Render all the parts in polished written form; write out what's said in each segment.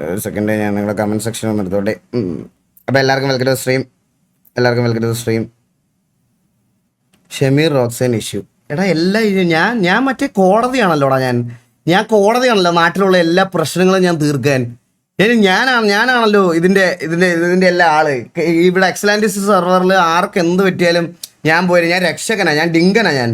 ഒരു സെക്കൻഡ് ഞാൻ നിങ്ങളുടെ കമൻറ്റ് സെക്ഷനിൽ ഒന്ന് എടുത്തോട്ടെ. അപ്പോൾ എല്ലാവർക്കും വെൽക്കം ടു സ്ട്രീം. എല്ലാവർക്കും വെൽക്കം ടു സ്ട്രീം. ഷമീർ റോക്സൈൻ ഇഷ്യൂ. എടാ ഞാൻ മറ്റേ കോടതിയാണല്ലോടാ. ഞാൻ കോടതിയാണല്ലോ നാട്ടിലുള്ള എല്ലാ പ്രശ്നങ്ങളും ഞാൻ തീർക്കാൻ. ഞാനാണല്ലോ ഇതിൻ്റെ എല്ലാ ആള്. ഇവിടെ എക്സലാൻറ്റിസ് സെർവറിൽ ആർക്ക് എന്ത് പറ്റിയാലും ഞാൻ പോയി. ഞാൻ രക്ഷകനാ, ഞാൻ ഡിങ്കനാ ഞാൻ.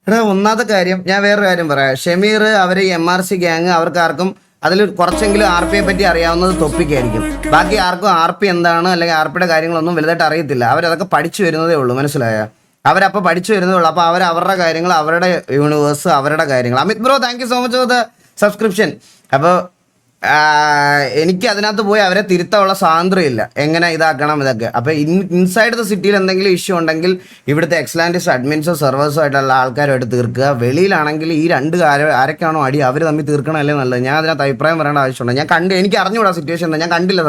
എടാ ഒന്നാമത്തെ കാര്യം, ഞാൻ വേറൊരു കാര്യം പറയാം. ഷമീർ അവർ MRC ഗ്യാങ്, അവർക്കാർക്കും അതിൽ കുറച്ചെങ്കിലും RP യെ പറ്റി അറിയാവുന്നത് തൊപ്പിക്കായിരിക്കും. ബാക്കി ആർക്കും RP എന്താണ് അല്ലെങ്കിൽ RPയുടെ കാര്യങ്ങളൊന്നും വലുതായിട്ട് അറിയത്തില്ല. അവരതൊക്കെ പഠിച്ചു വരുന്നതേ ഉള്ളൂ, മനസ്സിലായ? അവരപ്പോൾ പഠിച്ചു വരുന്നതേ ഉള്ളൂ. അപ്പോൾ അവരുടെ കാര്യങ്ങൾ, അവരുടെ യൂണിവേഴ്സ്, അവരുടെ കാര്യങ്ങൾ. Amit bro, thank you so much for the subscription. അപ്പോൾ എനിക്ക് അതിനകത്ത് പോയി അവരെ തിരുത്താനുള്ള സ്വാതന്ത്ര്യമില്ല, എങ്ങനെ ഇതാക്കണം ഇതൊക്കെ. അപ്പോൾ ഇൻസൈഡ് ദ സിറ്റിയിൽ എന്തെങ്കിലും ഇഷ്യൂ ഉണ്ടെങ്കിൽ ഇവിടുത്തെ എക്സലാൻറ്റിസ് അഡ്മിൻസോ സെർവേഴ്സോ ആയിട്ടുള്ള ആൾക്കാരുമായിട്ട് തീർക്കുക. വെളിയിലാണെങ്കിൽ ഈ രണ്ട് ആരൊക്കെയാണോ അടി അവർ തമ്മിൽ തീർക്കണമല്ലേ നല്ലത്. ഞാൻ അതിനകത്ത് അഭിപ്രായം പറയേണ്ട ആവശ്യമുണ്ട്. എനിക്ക് അറിഞ്ഞുകൂടാ സിറ്റുവേഷൻ എന്താ. ഞാൻ കണ്ടില്ല,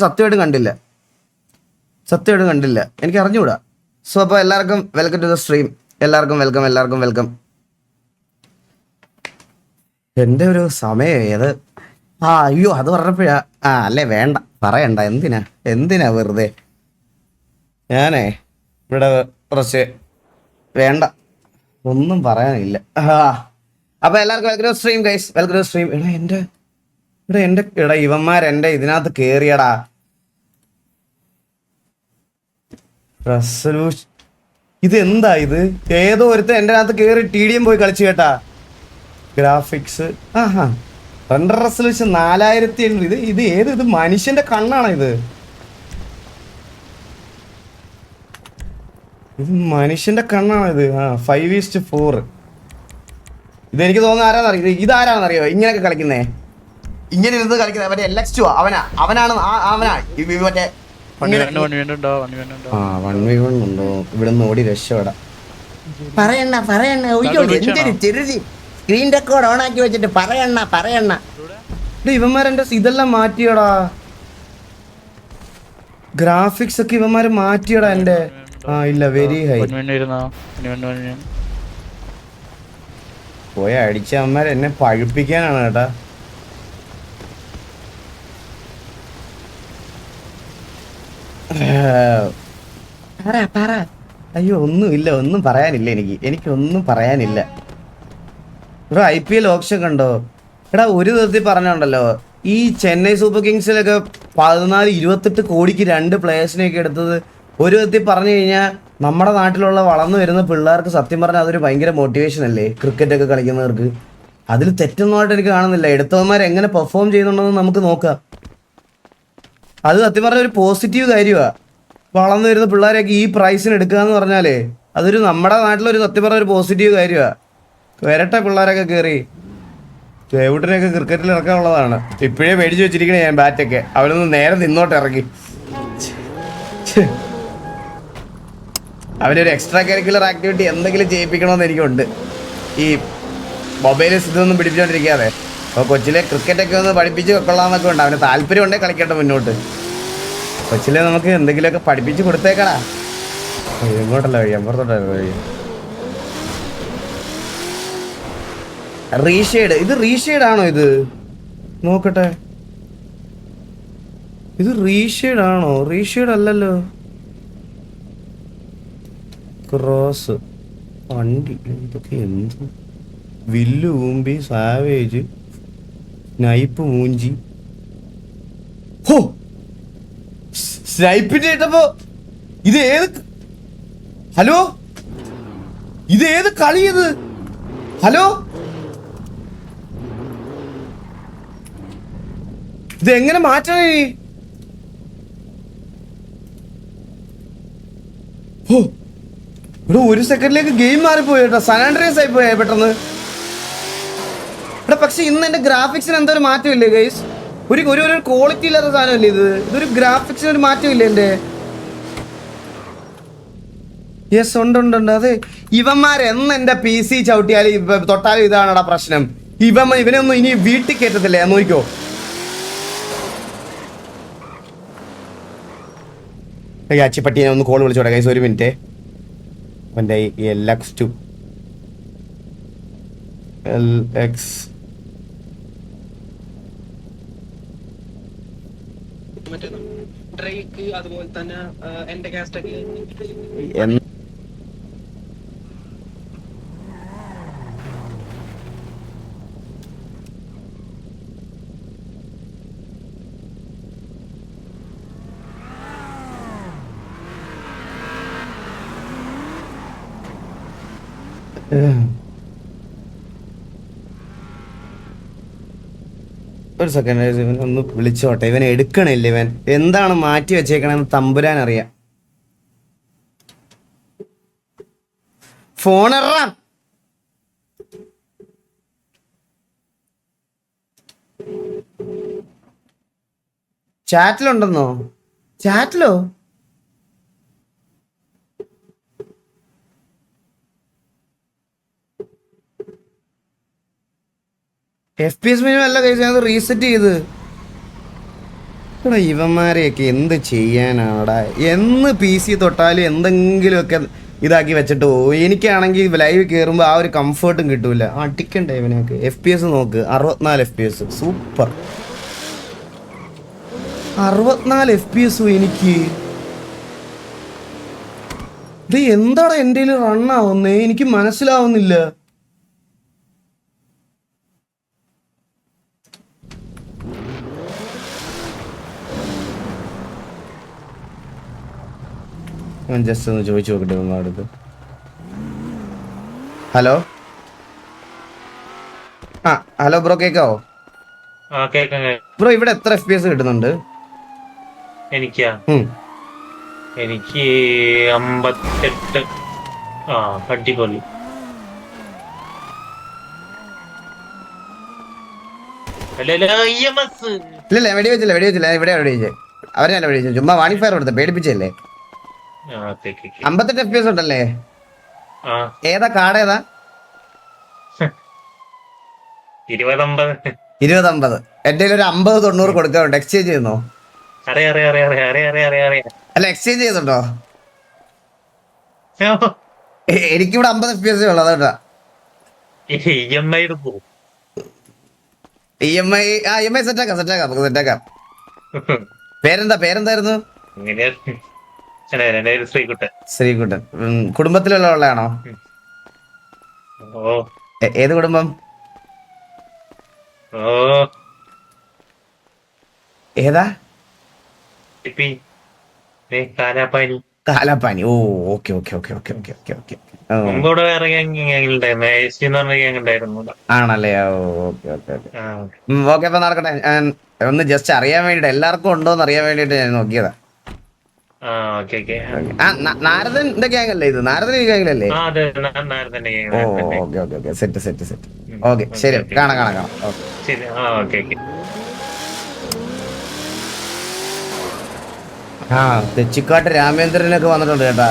സത്യമായിട്ടും കണ്ടില്ല. എനിക്ക് അറിഞ്ഞുകൂടാ. സോ അപ്പോൾ എല്ലാവർക്കും വെൽക്കം ടു ദ സ്ട്രീം. എല്ലാവർക്കും വെൽക്കം. എൻ്റെ ഒരു സമയം ഏത്? അയ്യോ, അത് പറഞ്ഞപ്പോഴാ. അല്ലേ, പറയണ്ട. എന്തിനാ വെറുതെ. ഞാനേ ഇവിടെ കുറച്ച് വേണ്ട, ഒന്നും പറയാനില്ല. അപ്പോൾ എല്ലാവർക്കും welcome to stream guys, welcome to stream. എടാ ഇവന്മാരെൻ്റെ ഇതിനകത്ത് കയറിയടാ. റെസൊല്യൂഷൻ ഇതെന്താ ഇത്? ഏതോ ഒരുത്തൻ എൻ്റെ അകത്ത് കയറി TDM പോയി കളിച്ചു കേട്ടാ. Graphics render resolution 4700. ഇത് മനുഷ്യന്റെ കണ്ണാണ് ഇത് മനുഷ്യന്റെ കണ്ണാണ് ഇത്. 5:4. ഇതെനിക്ക് തോന്നുന്നു ആരാന്നറിയോ, ഇതാരാണെന്നറിയോ ഇങ്ങനെയൊക്കെ കളിക്കുന്നേ, ഇങ്ങനെ ഇരുന്ന് കളിക്കുന്നത് മറ്റേ LX2 അവനാണ് മറ്റേ 1v1 ഉണ്ടോ? ഇവിടെ നിന്ന് ഓടി രക്ഷപ്പെടാം. പറയണ്ണ എന്തൊരു ചെറുതി സ്ക്രീൻ റെക്കോർഡ് ഓൺ ആക്കി വെച്ചിട്ട് പറയണ്ണ. ഇവന്മാരെന്റെ ഇതെല്ലാം മാറ്റിയടാ. ഗ്രാഫിക്സ് ഒക്കെ ഇവന്മാര് മാറ്റിയടാ എന്റെ. ഇല്ല, വെരി ഹൈ. പോയ അടിച്ച അവന്മാർ എന്നെ പഴുപ്പിക്കാനാണ് കേട്ടാ. പറ. അയ്യോ, ഒന്നും പറയാനില്ല. എനിക്കൊന്നും പറയാനില്ല. ഇവിടെ IPL ഓപ്ഷൻ കണ്ടോ? എടാ ഒരു വിധത്തിൽ പറഞ്ഞുണ്ടല്ലോ, ഈ ചെന്നൈ സൂപ്പർ കിങ്സിലൊക്കെ 14-28 കോടിക്ക് 2 പ്ലേയേഴ്സിനെയൊക്കെ എടുത്തത് ഒരു വിധത്തിൽ പറഞ്ഞു കഴിഞ്ഞാൽ നമ്മുടെ നാട്ടിലുള്ള വളർന്നു വരുന്ന പിള്ളേർക്ക് സത്യം പറഞ്ഞാൽ അതൊരു ഭയങ്കര മോട്ടിവേഷൻ അല്ലേ, ക്രിക്കറ്റൊക്കെ കളിക്കുന്നവർക്ക്. അതിൽ തെറ്റൊന്നുമായിട്ട് എനിക്ക് കാണുന്നില്ല. എടുത്തവന്മാർ എങ്ങനെ പെർഫോം ചെയ്യുന്നുണ്ടെന്ന് നമുക്ക് നോക്കാം. അത് സത്യം പറഞ്ഞ ഒരു പോസിറ്റീവ് കാര്യമാണ്. വളർന്നു വരുന്ന പിള്ളേരെയൊക്കെ ഈ പ്രൈസിന് എടുക്കുക എന്ന് പറഞ്ഞാലേ അതൊരു നമ്മുടെ നാട്ടിലൊരു സത്യം പറഞ്ഞ ഒരു പോസിറ്റീവ് കാര്യമാണ്. വരട്ടെ പിള്ളേരൊക്കെ കയറി. ദേവുട്ടിനെയൊക്കെ ക്രിക്കറ്റിൽ ഇറക്കാനുള്ളതാണ്. ഇപ്പോഴേ മേടിച്ച് വെച്ചിരിക്കണേ ഞാൻ ബാറ്റൊക്കെ. അവരൊന്ന് നേരെ നിന്നോട്ട് ഇറങ്ങി. അവരൊരു എക്സ്ട്രാ കരിക്കുലർ ആക്ടിവിറ്റി എന്തെങ്കിലും ചെയ്യിപ്പിക്കണമെന്ന് എനിക്കുണ്ട്. ഈ മൊബൈലിൽ ഇതൊന്നും പിടിപ്പിച്ചോണ്ടിരിക്കാതെ. അപ്പോൾ കൊച്ചിലെ ക്രിക്കറ്റൊക്കെ ഒന്ന് പഠിപ്പിച്ച് കൊള്ളാമെന്നൊക്കെ ഉണ്ട്. അവന് താല്പര്യം ഉണ്ടെങ്കിൽ കളിക്കട്ടെ മുന്നോട്ട്. കൊച്ചിലെ നമുക്ക് എന്തെങ്കിലുമൊക്കെ പഠിപ്പിച്ച് കൊടുത്തേക്കടാ. ഇങ്ങോട്ടല്ല വഴി, അപ്പുറത്തോട്ടല്ല വഴി. റീഷെയ്ഡ്. ഇത് റീഷെയ്ഡ് ആണോ? ഇത് നോക്കട്ടെ. ഇത് റീഷെയ്ഡ് ആണോ? റീഷെയ്ഡ് അല്ലല്ലോ. ക്രോസ് വണ്ടി ഇതൊക്കെ എന്ത്? വില്ല് ഊമ്പി, സാവേജ്, സ്നൈപ്പ് മൂഞ്ചി. ഹോ, സ്നൈപ്പിന്റെ ഇട്ടപ്പോ ഇത് ഏത്? ഹലോ, ഇത് ഏത് കളി ഇത്? ഹലോ, ഇത് എങ്ങനെ മാറ്റണേ? ഇവിടെ ഒരു സെക്കൻഡിലേക്ക് ഗെയിം മാറിപ്പോയി കേട്ടോ. സാൻഡ്രിയസ് ആയി പോയേ പെട്ടെന്ന്. ഇവിടെ പക്ഷെ ഇന്ന് എന്റെ ഗ്രാഫിക്സിന് എന്തോ ഒരു മാറ്റമില്ലേ ഗൈസ്? ഒരു ക്വാളിറ്റി ഇല്ലാത്ത സാധനമല്ലേ ഇത്? ഇതൊരു ഗ്രാഫിക്സിന് ഒരു മാറ്റമില്ലേ എന്റെ? യെസ്, ഉണ്ട്. അതെ, ഇവന്മാരെന്ന് എന്റെ PC ചവിട്ടിയാലും തൊട്ടാലും ഇതാണടാ പ്രശ്നം. ഇവനൊന്നും ഇനി വീട്ടിൽ കയറ്റത്തില്ലേ, നോക്കിക്കോ. അച്ചിപ്പട്ടിയെ ഒന്ന് കോൾ വിളിച്ചോട്ടെ ഗൈസ്, ഒരു മിനിറ്റ്. അവൻ്റെ LX2 LX മറ്റേ ഡ്രേക്ക് അതുപോലെ തന്നെ എന്റെ കാസ്റ്റൊക്കെ. ഒരു സെക്കൻഡ് ഇവൻ ഒന്ന് വിളിച്ചോട്ടെ. ഇവൻ എടുക്കണില്ല. ഇവൻ എന്താണ് മാറ്റി വെച്ചേക്കണെന്ന് തമ്പുരാൻ അറിയാം. ഫോണെറാം. ചാറ്റിലുണ്ടെന്നോ? ചാറ്റിലോ? FPS മിനിമം അല്ല കൈസ്, ഞാൻ റീസെറ്റ് ചെയ്ത്. എടാ ഇവന്മാരെയൊക്കെ എന്ത് ചെയ്യാനാടാ? എന്ന് PC തൊട്ടാലും എന്തെങ്കിലുമൊക്കെ ഇതാക്കി വെച്ചിട്ട് പോകും. എനിക്കാണെങ്കിൽ ലൈവ് കയറുമ്പോൾ ആ ഒരു കംഫർട്ടും കിട്ടൂല. അടിക്കണ്ടേ ഇവനൊക്കെ. FPS നോക്ക്, 64 FPS. സൂപ്പർ. 64 FPS എനിക്ക്. ഇത് എന്താണ് എൻ്റെ റണ്ണാവുന്നേ? എനിക്ക് മനസ്സിലാവുന്നില്ല. ജസ്റ്റ് ഒന്ന് ചോദിച്ചു നോക്കട്ടെ അടുത്ത്. ഹലോ. ആ ഹലോ ബ്രോ, കേക്കാവോ? ബ്രോ ഇവിടെ എത്ര FPS കിട്ടുന്നുണ്ട്? എനിക്ക് 58. അടിപൊളി. ഇല്ല വെടി വെച്ചില്ല ഇവിടെ വെടി വെച്ചേ. അവരെയല്ല വെടി വെച്ചു, ചുമ്മാ വാണി ഫയർ കൊടുത്ത പേടിപ്പിച്ചല്ലേ. 58 FPS ഉണ്ടല്ലേ? ഏതാ കാർഡ്? ഏതാ? 2050. എന്റെ ഒരു 50-90 കൊടുക്കാറുണ്ട്. എക്സ്ചേഞ്ച് ചെയ്യുന്നോ? അല്ല എക്സ്ചേഞ്ച് ചെയ്യുന്നുണ്ടോ? എനിക്കിവിടെ 50 FPS ഉള്ളു. അതാ EMI സെറ്റാക്കാം. നമുക്ക് സെറ്റാക്കാം. പേരെന്തായിരുന്നു? ശ്രീകുട്ടൻ. കുടുംബത്തിലുള്ള ഉള്ളതാണോ? ഏത് കുടുംബം? ഏതാ? കാലാപ്പാനി. ഓ ഓക്കെ. ആണല്ലേ? ഓക്കെ. അപ്പൊ നടക്കട്ടെ. ഞാൻ ഒന്ന് ജസ്റ്റ് അറിയാൻ വേണ്ടിട്ട്, എല്ലാവർക്കും ഉണ്ടോന്ന് അറിയാൻ വേണ്ടിട്ട് ഞാൻ നോക്കിയതാ. നാരദന്റെ ഗ്യാങ് അല്ലേ ഇത്? നാരദൻ ഈ ഗ്യാങ്ങിലല്ലേ? ഓ ഓക്കെ. സെറ്റ്. ഓക്കെ ശരി, കാണാം. തെച്ചിക്കാട്ട് രാമേന്ദ്രനൊക്കെ വന്നിട്ടുണ്ട് കേട്ടാ.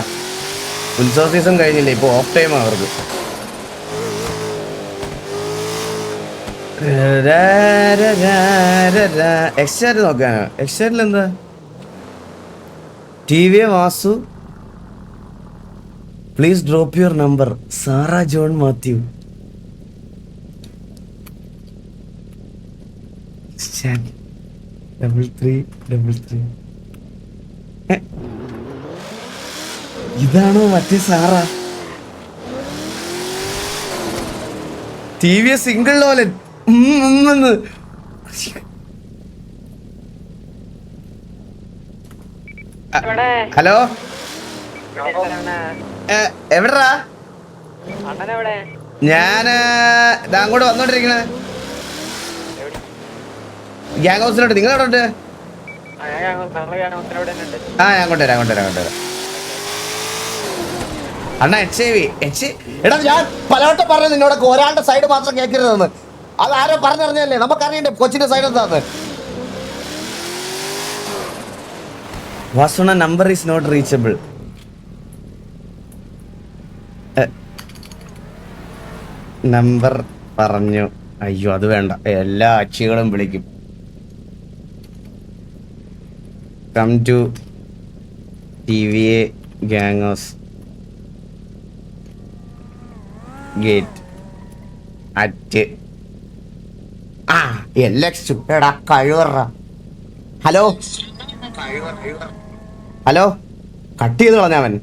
ഉത്സവ സീസൺ കഴിഞ്ഞില്ലേ, ഇപ്പൊ ഓഫ് ടൈം അവർക്ക്. എക്സ്റ്റാറ്റ് നോക്കാനോ? എക്സ്റ്റാറ്റിൽ എന്താ? TV Vasu please drop your number. Sara John Mathew. ഇതാണോ മറ്റേ Sara? TV single Lolan. Hello, എവിടെടാ? ഞാന് അങ്ങോട്ട് വന്നോണ്ടിരിക്കണ ഗ്യാങ് ഹൗസിലോട്ട്. നിങ്ങൾ എവിടെ ഉണ്ട്? ഞാൻ കൊണ്ടുവരാം. അണ്ണാ HIV. എടാ ഞാൻ പലവട്ടം പറഞ്ഞു നിന്നോടൊക്കെ ഒരാളുടെ സൈഡ് മാത്രം കേൾക്കരുതെന്ന്. അത് ആരോ പറഞ്ഞറിഞ്ഞല്ലേ? നമുക്കറിയണ്ടേ കൊച്ചിന്റെ സൈഡ് എന്താന്ന്. വാസുണ number is not reachable. Number പറഞ്ഞു. അയ്യോ അത് വേണ്ട, എല്ലാ അച്ചികളും വിളിക്കും. Come to TVA gang house gate at LX. എടാ കഴിവറ. ഹലോ ഹലോ, കട്ട് ചെയ്ത് കളഞ്ഞവൻ.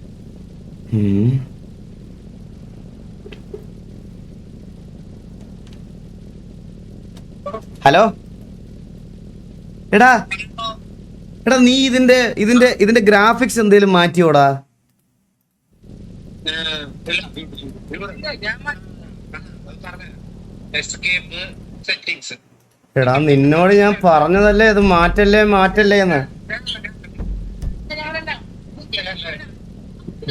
ഹലോ, എടാ നീ ഇതിന്റെ ഗ്രാഫിക്സ് എന്തേലും മാറ്റിയോടാ? എടാ നിന്നോട് ഞാൻ പറഞ്ഞതല്ലേ ഇത് മാറ്റല്ലേ എന്ന്.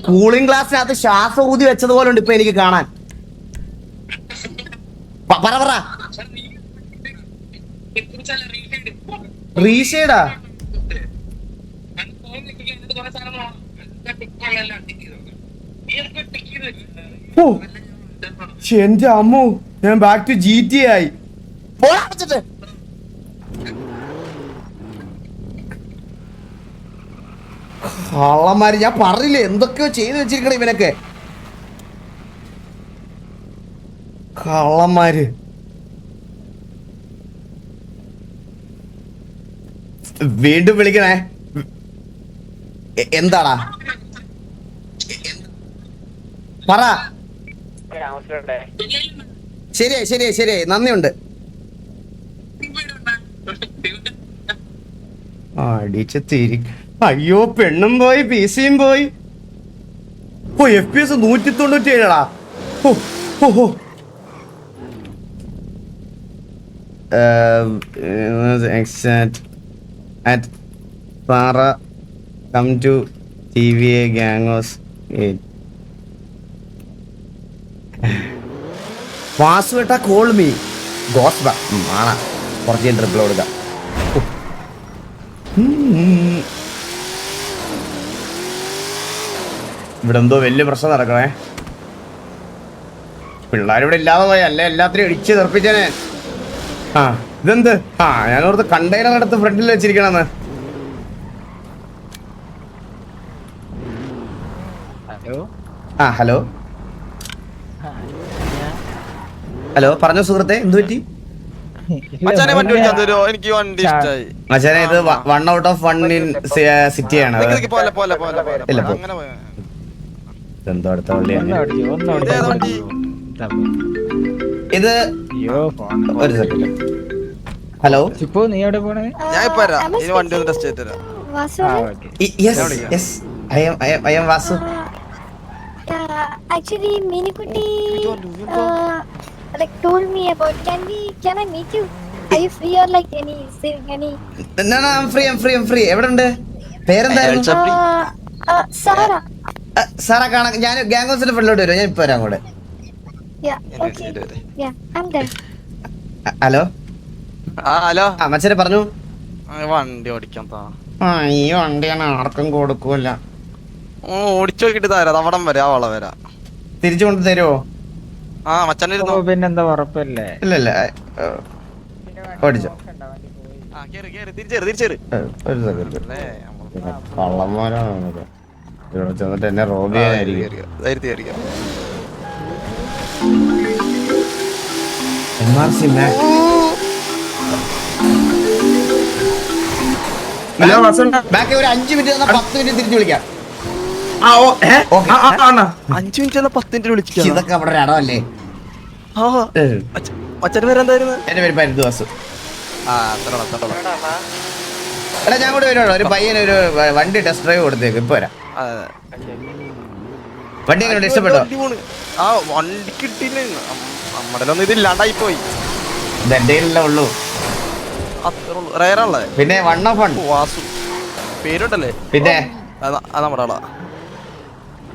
കൂളിംഗ് ഗ്ലാസിനകത്ത് ശ്വാസം ഊതി വെച്ചതുപോലെ ഉണ്ട് ഇപ്പൊ എനിക്ക് കാണാൻ. പറ റീഷേഡാ? ഓ എന്റെ അമ്മു, ഞാൻ ബാക്ക് ടു GTA ആയി. കള്ളന്മാര്, ഞാൻ പറഞ്ഞില്ലേ എന്തൊക്കെയോ ചെയ്തു വെച്ചിരിക്കണ ഇവനൊക്കെ. കള്ളന്മാര്. വീണ്ടും വിളിക്കണേ. എന്താടാ പറ. ശരിയായി നന്ദിയുണ്ട്. അടിച്ച് തിരി. അയ്യോ, പെണ്ണും പോയി PC-യും പോയി. FPS 197ടാ. at Para come to TVA Gangos 8. Password call me ഗോസ്ബ ആണാ. കുറച്ച് ട്രിപ്പിൾ കൊടുക്കാം. ഇവിടെ എന്തോ വലിയ പ്രശ്നം നടക്കണേ. പിള്ളേരിവിടെ ഇല്ലാതെ പോയി, അല്ലേ എല്ലാത്തിനും ഇടിച്ച് തെറിപ്പിച്ചേനെ. ഇതെന്ത്? ഞാനോർത്ത് കണ്ടെയ്നർ എടുത്ത് ഫ്രണ്ടിൽ വെച്ചിരിക്കണെന്ന്. ഹലോ പറഞ്ഞോ സുഹൃത്തെ, എന്ത് പറ്റി? മച്ചാനെ ഇത് 1 out of 1 in സിറ്റി ആണ്. എന്തോ അടുത്ത വള്ളിയാണ് ഇത്. ഒരു സെക്കൻഡ്. ഹലോ, നീ എവിടെ പോണേ? ഞാൻ ഇപ്പൊ വണ്ടി ഒന്ന് ടെസ്റ്റ് ചെയ്ത് തരാം. I am Vasu. Actually, Minikutti like told me about. Can I meet you? Are you free or like any? No, I'm free. എവിടെ ഉണ്ട്? പേരെന്തായിരുന്നു? സാറ. സാറ കാണാൻ ഞാൻ ഗാംഗോസിന്റെ ഫ്രണ്ടിലോട്ട് വരും. ഞാൻ ഇപ്പൊ വരാം അങ്ങോട്ട്. ഹലോ. മച്ചനെ പറഞ്ഞു വണ്ടി ഓടിക്കാൻ. ഈ വണ്ടിയാണ് ആർക്കും കൊടുക്കൂല. ഓടിച്ചു നോക്കിട്ട് തരാം. അവിടം വരെ ആ വള വരാ. തിരിച്ചു കൊണ്ട് തരുമോ? മച്ചാൻ പിന്നെന്താ ഉറപ്പല്ലേ? ഇല്ല ഓടിച്ചോ. ഒരു സെക്കൻഡ്. കള്ളന്മാരാണ് ഇവിടെ ചെന്നിട്ട് എന്നെ റോബ് ചെയ്യാനായിരിക്കും. ബാക്കി ഒരു 5 മിനിറ്റ് 10 മിനിറ്റ് തിരിച്ചു വിളിക്കാം. 5 മിനിറ്റ് 10 മിനിറ്റ് വിളിച്ചു. ഇതൊക്കെ അവിടെ ഒരു ഇടമല്ലേ? മച്ചാന്റെ പേരെന്തായിരുന്നു? എന്റെ പേര് പരിദ്വാസു. എടാ ഞാൻ കൂടെ വരുവാണോ? ഒരു പയ്യന് ഒരു വണ്ടി ടെസ്റ്റ് ഡ്രൈവ് കൊടുത്തേക്ക്. ഇപ്പൊ വരാം. വണ്ടി എങ്ങനെ ഇഷ്ടപ്പെട്ടോ? വണ്ടി കിട്ടിയില്ല. നമ്മുടെ ഇതില്ലാണ്ടായി പോയി. ഇതെല്ലാം ഉള്ളൂ. പിന്നെ 1 of 1 വാസു പേരുണ്ടല്ലേ? പിന്നെ നമ്മുടെ ആളാ.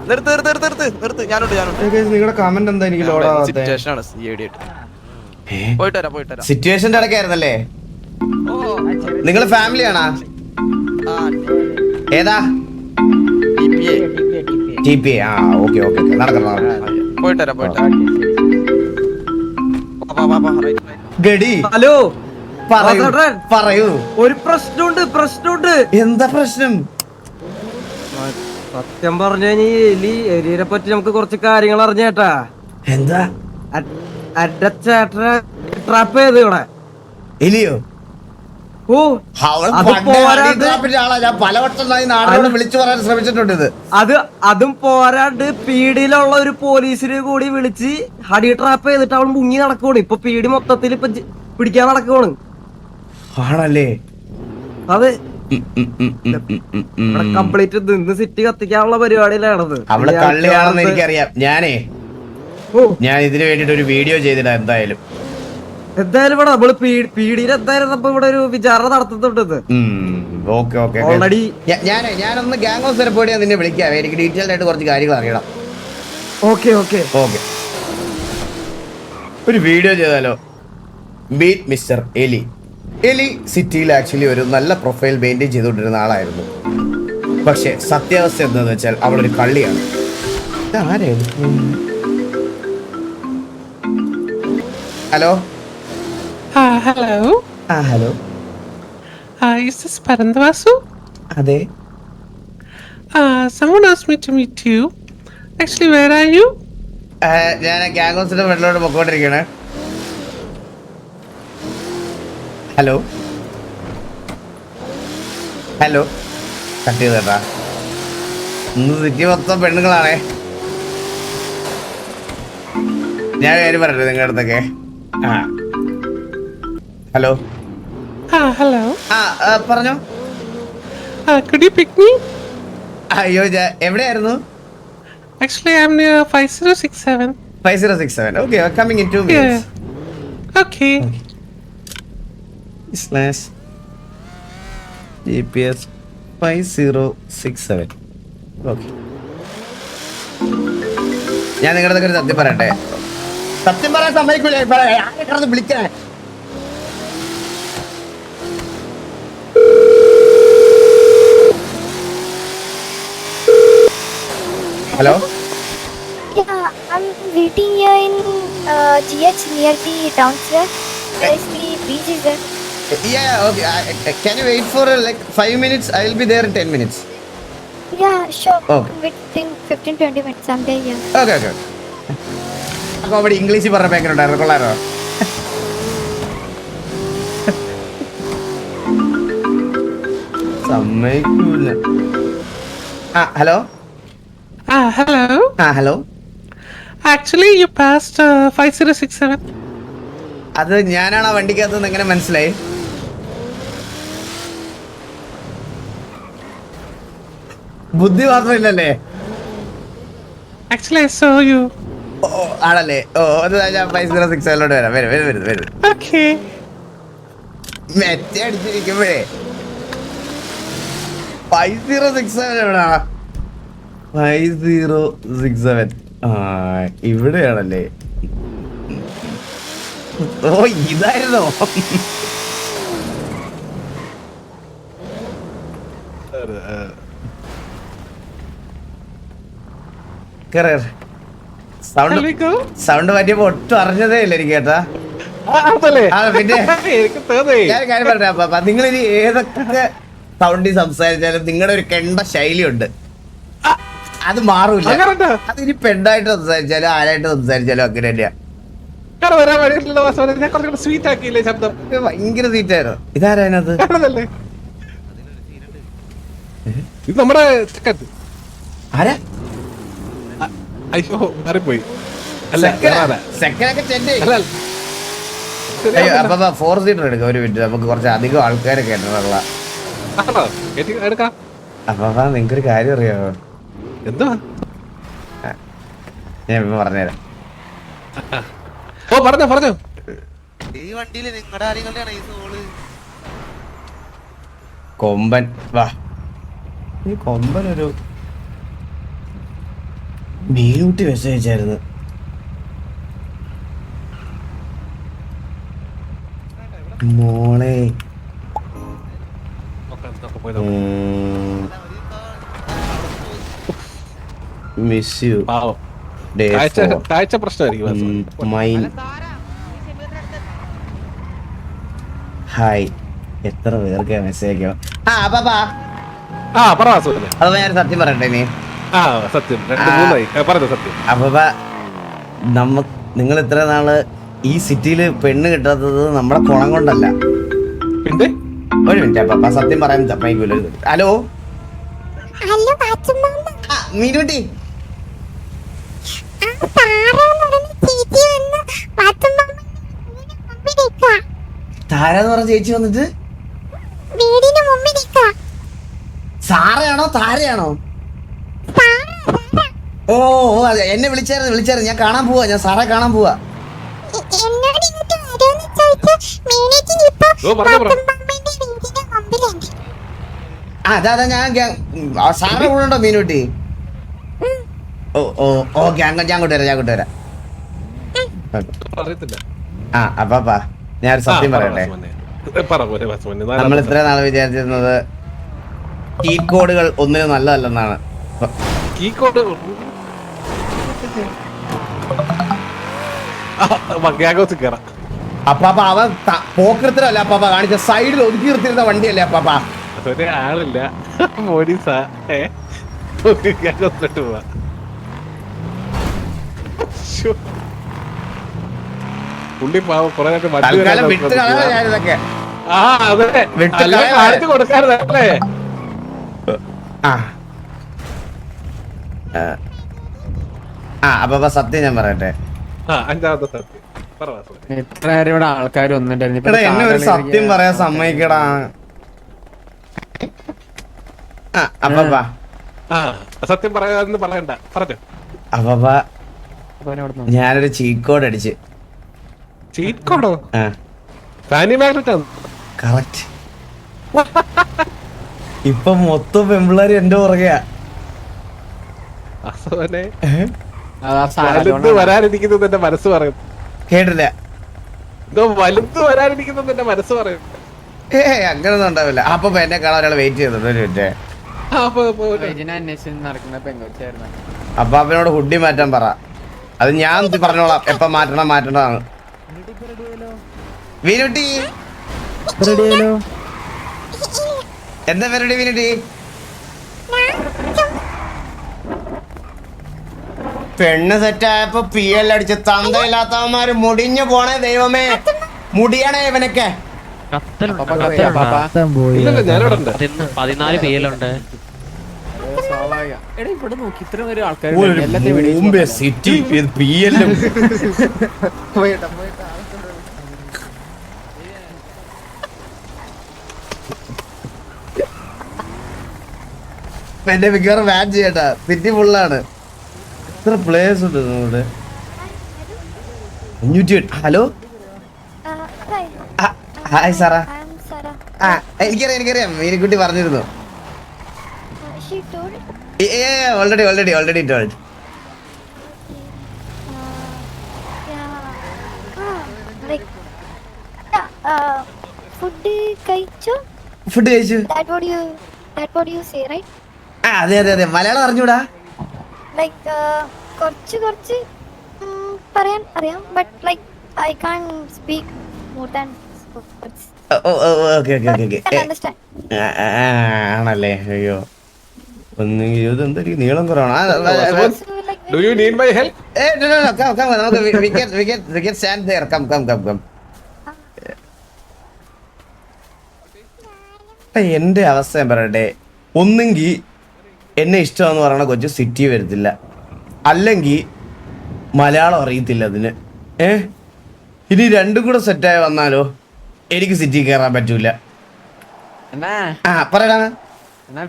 നിർത്ത്. ഞാനുണ്ട്. നിങ്ങളുടെ കമന്റ് എന്താ? എനിക്ക് സിറ്റുവേഷനാണ്. പോയിട്ട് വരാം. സിറ്റുവേഷന്റെ ഇടയ്ക്കായിരുന്നല്ലേ? നിങ്ങള് ഫാമിലി ആണോ? ഏതാ? TPA. ഓക്കെ നടക്കണം. പോയിട്ട് വരാം. ഗഡി. ഹലോ, പറയൂ. ഒരു പ്രശ്നമുണ്ട്. എന്താ പ്രശ്നം? സത്യം പറഞ്ഞ എലി എലിയെ പറ്റി നമുക്ക് കുറച്ച് കാര്യങ്ങൾ അറിഞ്ഞേട്ടാ. എന്താ? ട്രാപ്പ് ചെയ്ത് ഇവിടെ എലിയോ? ഓ അവൾ അത് പണ്ടേ പോരാതെ ഹണി ട്രാപ്പിന്റെ ആളാ. ഞാൻ പലവട്ടമായി നാടിനോട് വിളിച്ചു പറയാൻ ശ്രമിച്ചിട്ടുണ്ട് ഇത്. അതും പോരാണ്ട് പീഡിയിലുള്ള ഒരു പോലീസിനെ കൂടി വിളിച്ച് ഹണി ട്രാപ്പ് ചെയ്തിട്ട് അവൾ മുങ്ങി നടക്കുവാണ്. ഇപ്പൊ പീഡി മൊത്തത്തിൽ ഇപ്പൊ പിടിക്കാൻ നടക്കുവാണ്. ആണല്ലേ? അത് കംപ്ലീറ്റ് നിന്ന് സിറ്റി കത്തിക്കാനുള്ള പരിപാടിയിലാണത്. അവള് കള്ളിയാണെന്ന് എനിക്കറിയാം. ഞാൻ ഇതിനു വേണ്ടിട്ട് ഒരു വീഡിയോ ചെയ്തിടാം എന്തായാലും. ഇവിടെ നമ്മള് പീഡിയിൽ എന്തായാലും നമ്മ ഇവിടെ ഒരു വിചാരണ നടത്തുന്നുണ്ട്. Okay okay. ഓൾറെഡി ഞാനൊന്ന് ഗാങ് ഹൗസ് വരെ പോയി നിന്നെ വിളിക്കാം. എനിക്ക് ഡീറ്റെയിൽഡ് ആയിട്ട് കുറച്ച് കാര്യങ്ങൾ അറിയണം. ഓക്കെ ഓക്കെ ഓക്കെ, ഒരു വീഡിയോ ചെയ്താലോ? മീറ്റ് മിസ്റ്റർ എലി. എലി സിറ്റിയിൽ ആക്ച്വലി ഒരു നല്ല പ്രൊഫൈൽ മെയിൻറ്റെയിൻ ചെയ്തുകൊണ്ടിരുന്ന ആളായിരുന്നു. പക്ഷെ സത്യാവസ്ഥ എന്താണെന്ന് വെച്ചാൽ അവളൊരു കള്ളിയാണ്. Hello hello. Hello, Is this Parandasu? അതെ. Someone asked me to meet you. Actually, where are you? ഞാൻ ഗാങ് ഹൗസിന്റെ ഫ്രണ്ടിലോട്ട് പൊക്കോണ്ടിരിക്കണേ. ഹലോ ഹലോ, കട്ട് ചെയ്തേട്ടാ. ഇന്ന് സിറ്റി മൊത്തം പെണ്ണുങ്ങളാണേ. ഞാൻ കാര്യം പറയട്ടെ നിങ്ങളുടെ അടുത്തൊക്കെ. ഹലോ. Hello. പറഞ്ഞോ. Could you pick me? അയ്യോ, എവിടെയായിരുന്നു? Actually, I'm near 5067. 5067. Okay, coming in 2 minutes. Okay. Slash GPS 5067. Okay. ഞാൻ നിങ്ങളുടെ അടുത്ത് ഒരു സത്യം പറയട്ടെ. സത്യം പറയാൻ സമ്മതിക്കൂല. ആരെ കിടന്ന് വിളിക്കണേ? Hello. Yeah, I'm waiting here in GH near the town square. There's the beach is there. Yeah, okay. Can you wait for like 5 minutes? I will be there in 10 minutes. Yeah, sure. Okay. Within 15-20 minutes, I'm there. Yeah. Okay, okay. അപ്പോൾ അവിടെ ഇംഗ്ലീഷിൽ പറഞ്ഞ ഭയങ്കര ഉണ്ടായിരുന്നു. കൊള്ളാരോ? സമ്മതിക്കൂല. Hello. Hello. Hello. Actually, you passed 5067. അത് ഞാനാണ് ആ വണ്ടിക്കകത്ത് എങ്ങനെ മനസ്സിലായി? ബുദ്ധി മാത്രമില്ലല്ലേ? Actually, I saw you. ഓ ആണല്ലേ? ഓ, അത് ഞാൻ 5067 വരാം. വരും. Okay. മെറ്റ അടിച്ചിരിക്കുമ്പോഴേ 5067 എവിടാ? 5067 ഇവിടെയാണല്ലേ? ഓ, ഇതായിരുന്നോ? സൗണ്ട് മാറ്റിയപ്പോ ഒട്ടും അറിഞ്ഞതേ ഇല്ല എനിക്ക് കേട്ടാ. പിന്നെ ഞാൻ കാര്യം പറഞ്ഞ നിങ്ങൾ ഇനി ഏതൊക്കെ സൗണ്ടിൽ സംസാരിച്ചാലും നിങ്ങളുടെ ഒരു കെണ്ട ശൈലിയുണ്ട്, അത് മാറൂല. അതിനി പെണ്ണായിട്ട് സംസാരിച്ചാലും ആരായിട്ട് സംസാരിച്ചാലും അങ്ങനെ തന്നെയാ. ഭയങ്കര സീറ്റായിരുന്നു. ഇതാരാ അതിനകത്ത്? ഇത് നമ്മുടെ ആരാ? അയ്യോ മാറിപ്പോയി. സെക്കൻഡൊക്കെ ചെന്നൈ. അപ്പൊ 4 സീറ്റർ എടുക്കാം. ഒരു മിനിറ്റ്, നമുക്ക് കുറച്ച് അധികം ആൾക്കാരൊക്കെ ഉള്ള. അപ്പൊ നിങ്ങൾക്കൊരു കാര്യം അറിയാമോ? എന്താ? ഞാൻ ഇപ്പൊ പറഞ്ഞുതരാം. ഓ, പറഞ്ഞോ. ഈ വണ്ടിയില് നിങ്ങളുടെ ആരെങ്കിലും കൊമ്പൻ വാ. ഈ കൊമ്പൻ ഒരു മീനൂട്ടി മെസ്സേജ് അയച്ചായിരുന്നു. മോളെ മിസ് യു. കാഴ്ച പ്രശ്നമായിരിക്കും. Mine hi. എത്ര പേർക്ക് മെസ്സേജ് അയക്കാം? അപ്പൊ ഞാൻ സത്യം പറയട്ടെ നീ. സത്യം 2-3 പറഞ്ഞോ സത്യം. അപ്പൊ നിങ്ങൾ ഇത്ര നാള് ഈ സിറ്റിയില് പെണ്ണ് കിട്ടാത്തത് നമ്മുടെ കുളം കൊണ്ടല്ല. പിന്നെ ഒരു മിനിറ്റ് അപ്പാപ്പ സത്യം പറയാൻ സമ്മതിക്കൂല. ഹലോ ഹലോ പാച്ചുമാമ. മീനുട്ടി താരാന്ന് പറഞ്ഞ ചേച്ചി വന്നിട്ട് സാറയാണോ താരയാണോ? ഓ ഓ അതെ എന്നെ വിളിച്ചായിരുന്നു ഞാൻ കാണാൻ പോവാ, ഞാൻ സാറെ കാണാൻ പോവാ. അതാ ഞാൻ സാറിന്റെ കൂടെ ഉണ്ടോ മീനുട്ടി? ഓ ഓ ഓക്കെ ഞാൻ കൊണ്ടുവരാം. അറിയത്തില്ല. ആ അപ്പാ ഞാനൊരു സത്യം പറയട്ടെ. നമ്മൾ ഇത്ര നാള് വിചാരിച്ചിരുന്നത് ചീറ്റ് കോഡുകൾ ഒന്നിനും നല്ലതല്ലെന്നാണ്. അപ്പാപ്പ അവൻ പോക്കൃത്തിലല്ല അപ്പാപ്പ കാണിച്ച സൈഡിൽ ഒതുക്കി നിർത്തിയിരുന്ന വണ്ടിയല്ലേ അപ്പാപ്പ. ആളില്ല പോലീസാ പോവാ. പുള്ളി പാവം കുറെ തൽക്കാലം വിട്ട് കളയാ ഞാനിതൊക്കെ. കൊടുക്കാറല്ലേ. അപ്പാപ്പ സത്യം ഞാൻ പറയട്ടെ. അഞ്ചാമത്തെ സത്യം ഇത്ര നേരം ഇവിടെ ആൾക്കാർ ഒന്നുണ്ടായിരുന്നു. എടാ എന്നെ ഒരു സത്യം പറയാൻ സമ്മതിക്കടാ. അപ്പാപ്പ സത്യം പറയാന്ന് പറയണ്ട പറഞ്ഞു. അപ്പാപ്പ ഞാനൊരു ചീറ്റ് കോഡ് അടിച്ച്. ചീറ്റ് കോഡോ? ഫാനി മാഗ്നറ്റ് ആണ്. കറക്റ്റ്. ഇപ്പൊ മൊത്തം പെമ്പിള്ളേര് എന്റെ പുറകെയാ. വലുത് വരാനിരിക്കുന്നത് എന്റെ മനസ്സ് പറയും. കേട്ടില്ല. എന്തോ വലുത് വരാനിരിക്കുന്നത് എന്റെ മനസ്സ് പറയും. അങ്ങനൊന്നും ഉണ്ടാവില്ല. അപ്പൊ എന്നെ കാണാൻ ഒരാൾ വെയിറ്റ് ചെയ്തിട്ടുണ്ട്. ഒരു മിനിറ്റ്. അന്വേഷിച്ച് നടക്കുന്ന പെങ്കൊച്ചായിരുന്നു. അപ്പാപ്പനോട് ഹുഡി മാറ്റാൻ പറ. അത് ഞാൻ പറഞ്ഞോളാം എപ്പ മാറ്റണതാണ്. വീനുട്ടി എന്താ പരിപാടി വീനുട്ടി? പെണ്ണ് സെറ്റായപ്പോ PL അടിച്ച് തന്തയില്ലാത്തവന്മാര് മുടിഞ്ഞു പോണേ ദൈവമേ. മുടിയാണേ ഇവനൊക്കെ. 14 പേരുണ്ട്. ഇവിടെ നോക്കി ഇത്ര ഒരു ആൾക്കാർ മുംബൈ സിറ്റി PL എന്റെ മിക്കവാറും മാച്ച് ചെയ്യട്ടാ. സിറ്റി ഫുള്ളാണ്. എത്ര പ്ലേയേഴ്സ് ഉണ്ട് നമ്മുടെ? 508. Hello hi Sara. എനിക്കറിയാം മീനിക്കുട്ടി പറഞ്ഞിരുന്നു. Already told. ഫുഡ് കഴിച്ചു. അതെ മലയാളം അറിഞ്ഞൂടാ. കുറച്ച് പറയാൻ അറിയാം. But like I can speak more than words. ആണല്ലേ? അയ്യോ ഒന്ന് ഇതെന്തൊരു നീളം കുറവാണ്. Do you need my help? No. Come. We can stand there. Come. എന്റെ അവസ്ഥ ഞാൻ പറയട്ടെ. ഒന്നെങ്കിൽ എന്നെ ഇഷ്ടമാണെന്ന് പറയണ കൊച്ചു സിറ്റി വരത്തില്ല, അല്ലെങ്കിൽ മലയാളം അറിയത്തില്ല അതിന്. ഇനി രണ്ടും കൂടെ സെറ്റായി വന്നാലോ എനിക്ക് സിറ്റി കയറാൻ പറ്റൂല. പറയടാ.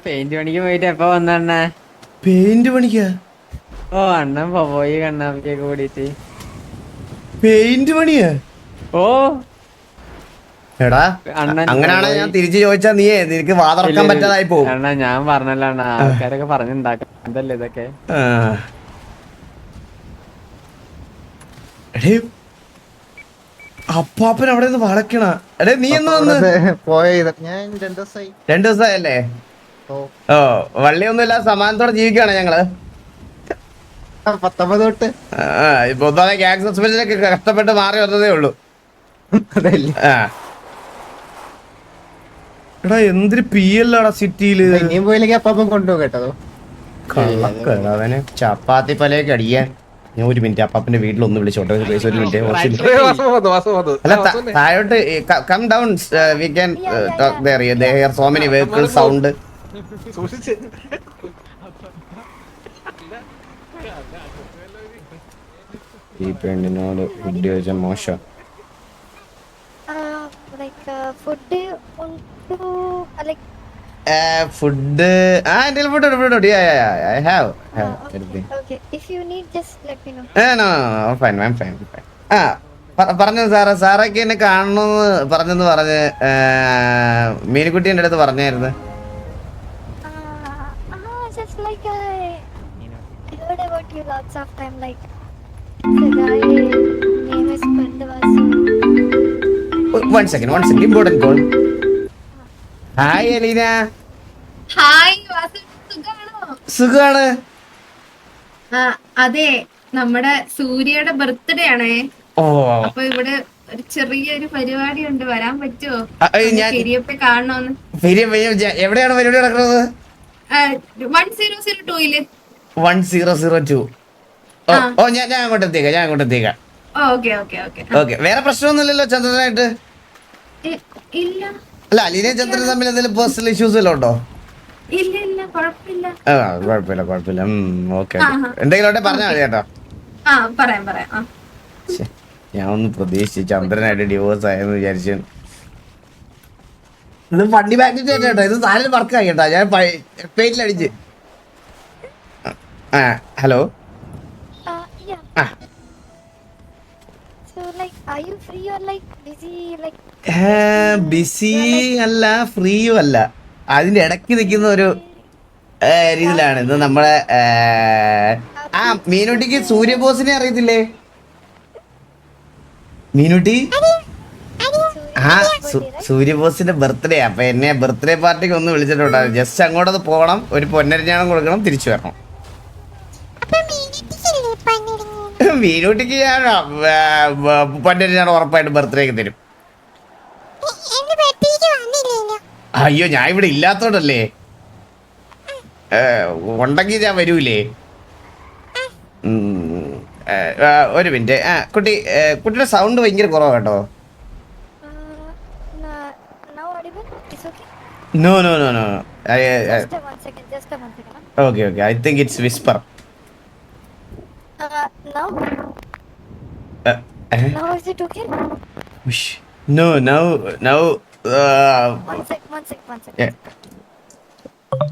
പെയിന്റ് പണിക്ക് പോയിട്ട് എപ്പ വന്നണ്ണ? പെയിന്റ് പണിക്കാ? ഓ അണ്ണൻ പോയി കണ്ണാപ്പിക്കൊക്കെ കൂടിട്ട്. പെയിന്റ് പണിയാ? ഓ എടാ അങ്ങനെയാണെ ഞാൻ തിരിച്ചു ചോദിച്ചാ നീയേ നിനക്ക് വാതറക്കാൻ പറ്റാതായി പോകും. അണ്ണാ ഞാൻ പറഞ്ഞല്ലോ അണ്ണാ, ആൾക്കാരൊക്കെ പറഞ്ഞുണ്ടാക്കാം എന്തല്ലേ ഇതൊക്കെ. അപ്പാപ്പൻ അവിടെ നിന്ന് വളക്കണ. എടേ നീ എന്ന് വന്ന് ഞാൻ 2 ദിവസമായി. 2 ദിവസമായല്ലേ? ഓ വള്ളിയൊന്നുമില്ല, സമാനത്തോടെ ജീവിക്കുകയാണ് ഞങ്ങള്. 19 തൊട്ട് ഇപ്പൊ ഗ്യാങ് സസ്പെൻഷനൊക്കെ കഷ്ടപ്പെട്ട് മാറി വന്നതേ ഉള്ളൂ. എടാ എന്തൊരു PL ആടാ സിറ്റിയില്. ഇനിയും പോയില്ലെങ്കിൽ അപ്പം കൊണ്ടുപോകും കേട്ടോ. അവന് ചപ്പാത്തി പലയൊക്കെ അടിക്കാൻ. ഞാൻ ഒരു മിനിറ്റ് അപ്പാപ്പന്റെ വീട്ടിലൊന്ന് വിളിച്ചോട്ടെ ഒരു മിനിറ്റ് വാസം വന്നു അല്ല താഴോട്ട് come down we can talk there so many vehicle sound സൂക്ഷിച്ച് ഈ പെണ്ണിനോട് ഫുഡ് ചോദിച്ചാൽ മോശം like food unto like food എന്തെങ്കിലും food I have everything. okay, if you need just let me know. No, fine. പറഞ്ഞു സാറൊക്കെ എന്നെ കാണണമെന്ന് പറഞ്ഞെന്ന് പറഞ്ഞ് മീനുകുട്ടി എൻ്റെ അടുത്ത് പറഞ്ഞായിരുന്നു. Just like I heard about you lots of time, like the guy name is Pandavasu. One second, important call. Hi Aleena. Hi Vasu, സുഖാണോ? സുഖാണ്. അതെ, നമ്മുടെ സൂര്യയുടെ ബർത്ത്ഡേ ആണേ. ഓ അപ്പൊ ഇവിടെ ഒരു ചെറിയൊരു പരിപാടി ഉണ്ട്, വരാൻ പറ്റുമോ? ഞാൻ ശരിയപ്പോ കാണണോന്ന്. എവിടെയാണ് പരിപാടി നടക്കുന്നത്? 1002 1002. ഓ ഞാൻ അങ്ങോട്ട് എത്തിയേക്കാം. ഓക്കെ വേറെ പ്രശ്നമൊന്നുമില്ലല്ലോ ചന്ദ്രനായിട്ട്? ഇല്ല അല്ല അലീനയും ചന്ദ്രനും തമ്മിൽ എന്തെങ്കിലും പേഴ്സണൽ ഇഷ്യൂസ് വല്ലതും ഉണ്ടോ? ഇല്ല കുഴപ്പമില്ല. കുഴപ്പമില്ല. ഓക്കെ എന്തെങ്കിലും പറഞ്ഞാൽ മതി കേട്ടോ. പറയാം. ഞാൻ ഒന്ന് പ്രതീക്ഷിച്ചു ചന്ദ്രനായിട്ട് ഡിവോഴ്സ് ആയെന്ന് വിചാരിച്ചു. ഇത് വണ്ടി ബാങ്ക് കേട്ടോ, ഇത് സാധനം വർക്കായി കേട്ടോ. ഞാൻ പേരിലടിച്ച്. Hello. Yeah. So like are you free or like busy, like busy അല്ല ഫ്രീയും അല്ല, അതിന്റെ ഇടയ്ക്ക് നിൽക്കുന്ന ഒരു രീതിയിലാണ് ഇത്. നമ്മളെ മീനുട്ടിക്ക് സൂര്യബോസിനെ അറിയത്തില്ലേ? മീനുട്ടി സൂര്യബോസിന്റെ ബർത്ത്ഡേ. അപ്പൊ എന്നെ ബർത്ത്ഡേ പാർട്ടിക്ക് ഒന്ന് വിളിച്ചിട്ടുണ്ടായിരുന്നു. ജസ്റ്റ് അങ്ങോട്ടത് പോകണം, ഒരു പൊന്നരിഞ്ഞാണം കൊടുക്കണം, തിരിച്ചു വരണം. മീനുട്ടിക്ക് ഞാൻ പൊന്നരിഞ്ഞാണം ഉറപ്പായിട്ട് ബർത്ത്ഡേക്ക് തരും. അയ്യോ ഞാൻ ഇവിടെ ഇല്ലാത്തോണ്ടല്ലേ, ഉണ്ടെങ്കിൽ ഞാൻ വരൂലേ. ഒരു മിനിറ്റ്. കുട്ടിയുടെ സൗണ്ട് ഭയങ്കര കുറവാ കേട്ടോ. now audible? It's okay. No. Just a one second. Okay. I think it's whisper. Now is it okay? No. Now. One sec. Yeah.